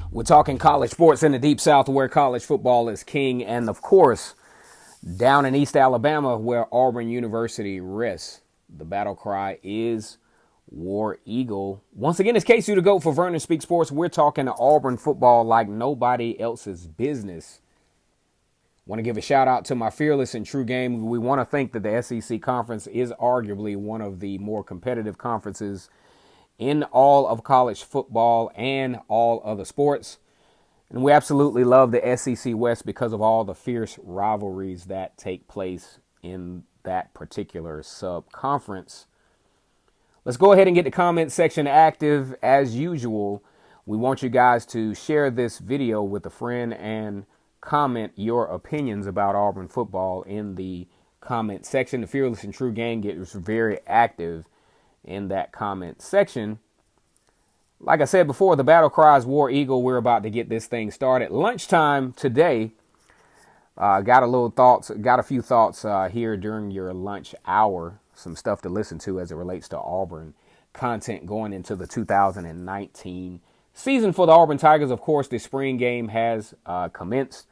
We're talking college sports in the Deep South where college football is king. And of course, down in East Alabama where Auburn University rests, the battle cry is War Eagle. Once again, it's KC the GOAT for Vernon Speak Sports. We're talking Auburn football like nobody else's business. Want to give a shout out to my fearless and true game. We want to think that the SEC conference is arguably one of the more competitive conferences in all of college football and all other sports. And we absolutely love the SEC West because of all the fierce rivalries that take place in that particular sub-conference. Let's go ahead and get the comment section active as usual. We want you guys to share this video with a friend and comment your opinions about Auburn football in the comment section. The Fearless and True Gang gets very active in that comment section. Like I said before, the battle cries War Eagle. We're about to get this thing started. Lunchtime today. Got a few thoughts here during your lunch hour. Some stuff to listen to as it relates to Auburn content going into the 2019 season for the Auburn Tigers. Of course, the spring game has commenced.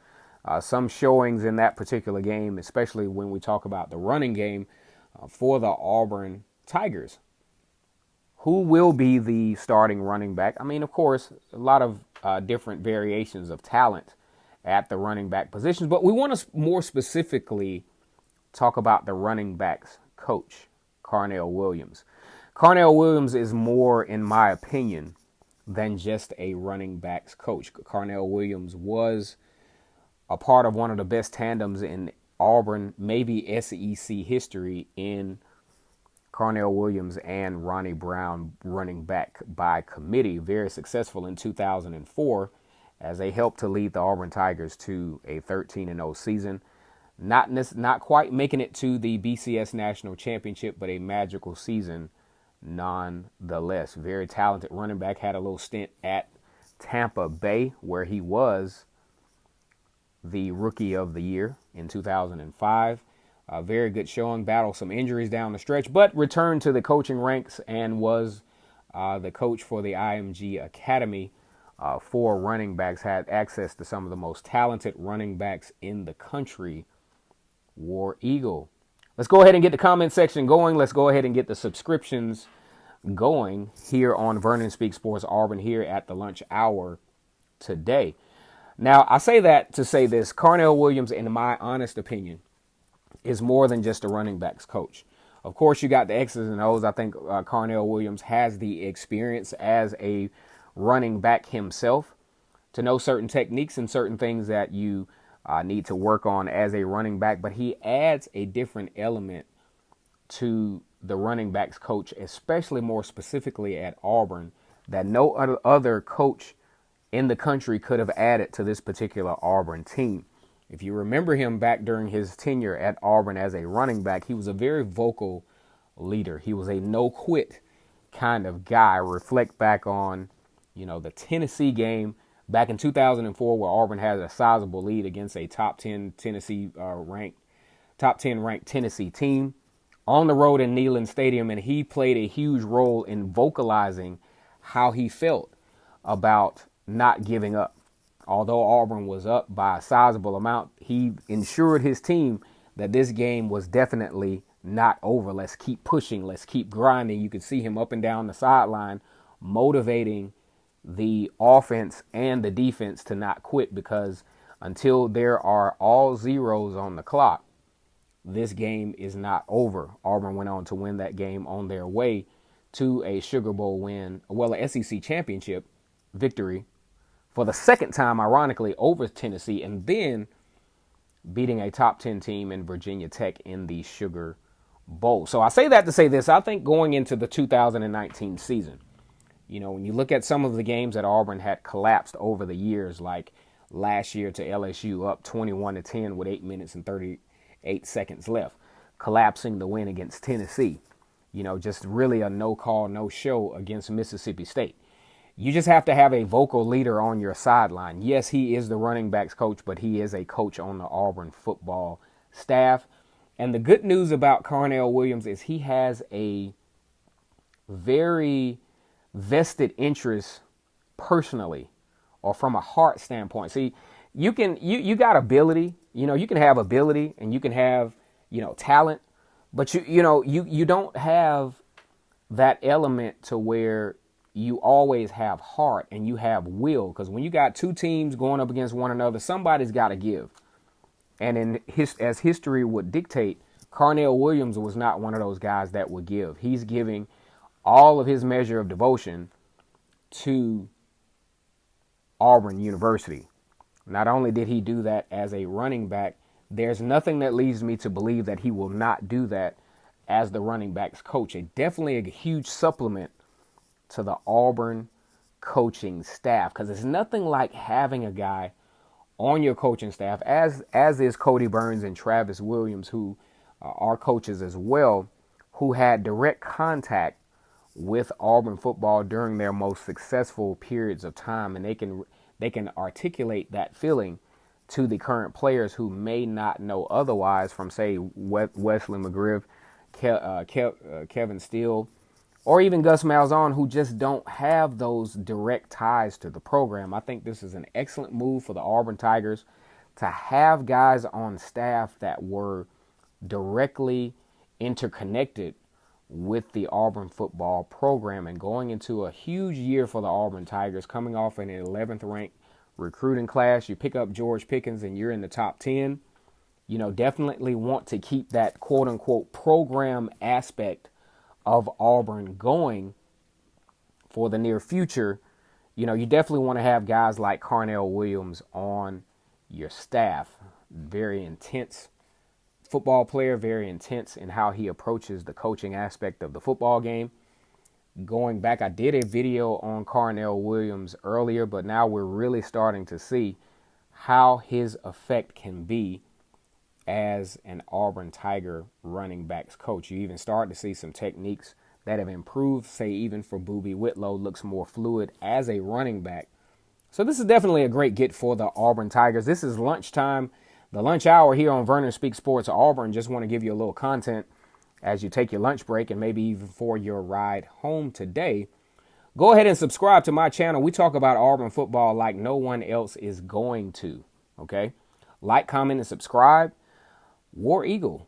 Some showings in that particular game, especially when we talk about the running game for the Auburn Tigers. Who will be the starting running back? I mean, of course, a lot of different variations of talent at the running back positions, but we want to more specifically talk about the running backs coach, Carnell Williams. Carnell Williams is more, in my opinion, than just a running backs coach. Carnell Williams was a part of one of the best tandems in Auburn, maybe SEC history, in Carnell Williams and Ronnie Brown running back by committee. Very successful in 2004 as they helped to lead the Auburn Tigers to a 13-0 season. Not quite making it to the BCS National Championship, but a magical season nonetheless. Very talented running back. Had a little stint at Tampa Bay where he was the Rookie of the Year in 2005. Very good showing. Battled some injuries down the stretch, but returned to the coaching ranks and was the coach for the IMG Academy for running backs. Had access to some of the most talented running backs in the country. War Eagle. Let's go ahead and get the comment section going. Let's go ahead and get the subscriptions going here on Vernon Speak Sports Auburn here at the lunch hour today. Now, I say that to say this. Carnell Williams, in my honest opinion, is more than just a running backs coach. Of course, you got the X's and O's. I think Carnell Williams has the experience as a running back himself to know certain techniques and certain things that you need to work on as a running back. But he adds a different element to the running backs coach, especially more specifically at Auburn, that no other coach in the country could have added to this particular Auburn team. If you remember him back during his tenure at Auburn as a running back, he was a very vocal leader. He was a no-quit kind of guy. Reflect back on, the Tennessee game back in 2004 where Auburn had a sizable lead against a top 10 ranked Tennessee team on the road in Neyland Stadium, and he played a huge role in vocalizing how he felt about not giving up. Although Auburn was up by a sizable amount, he ensured his team that this game was definitely not over. Let's keep pushing. Let's keep grinding. You could see him up and down the sideline motivating the offense and the defense to not quit, because until there are all zeros on the clock, this game is not over. Auburn went on to win that game on their way to a Sugar Bowl win, a SEC championship victory for the second time, ironically, over Tennessee, and then beating a top 10 team in Virginia Tech in the Sugar Bowl. So I say that to say this. I think going into the 2019 season, when you look at some of the games that Auburn had collapsed over the years, like last year to LSU up 21-10 with 8 minutes and 38 seconds left, collapsing the win against Tennessee, just really a no call, no show against Mississippi State. You just have to have a vocal leader on your sideline. Yes, he is the running backs coach, but he is a coach on the Auburn football staff. And the good news about Carnell Williams is he has a very vested interest personally or from a heart standpoint. See, you got ability, you can have ability and you can have, talent, but you don't have that element to where you always have heart and you have will, because when you got two teams going up against one another, somebody's got to give. And as history would dictate, Carnell Williams was not one of those guys that would give. He's giving all of his measure of devotion to Auburn University. Not only did he do that as a running back, there's nothing that leads me to believe that he will not do that as the running backs coach. Definitely a huge supplement to the Auburn coaching staff, because it's nothing like having a guy on your coaching staff, as is Cody Burns and Travis Williams, who are coaches as well, who had direct contact with Auburn football during their most successful periods of time, and they can articulate that feeling to the current players who may not know otherwise, from say Wesley McGriff, Kevin Steele, or even Gus Malzahn, who just don't have those direct ties to the program. I think this is an excellent move for the Auburn Tigers to have guys on staff that were directly interconnected with the Auburn football program, and going into a huge year for the Auburn Tigers, coming off an 11th ranked recruiting class. You pick up George Pickens and you're in the top 10. Definitely want to keep that quote unquote program aspect of Auburn going for the near future. You definitely want to have guys like Carnell Williams on your staff. Very intense football player, very intense in how he approaches the coaching aspect of the football game. Going back, I did a video on Carnell Williams earlier, but now we're really starting to see how his effect can be as an Auburn Tiger running backs coach. You even start to see some techniques that have improved, say even for Boobie Whitlow, looks more fluid as a running back. So this is definitely a great get for the Auburn Tigers. This is lunchtime, the lunch hour here on Vernon Speaks Sports Auburn. Just want to give you a little content as you take your lunch break and maybe even for your ride home today. Go ahead and subscribe to my channel. We talk about Auburn football like no one else is going to, okay? Like, comment, and subscribe. War Eagle.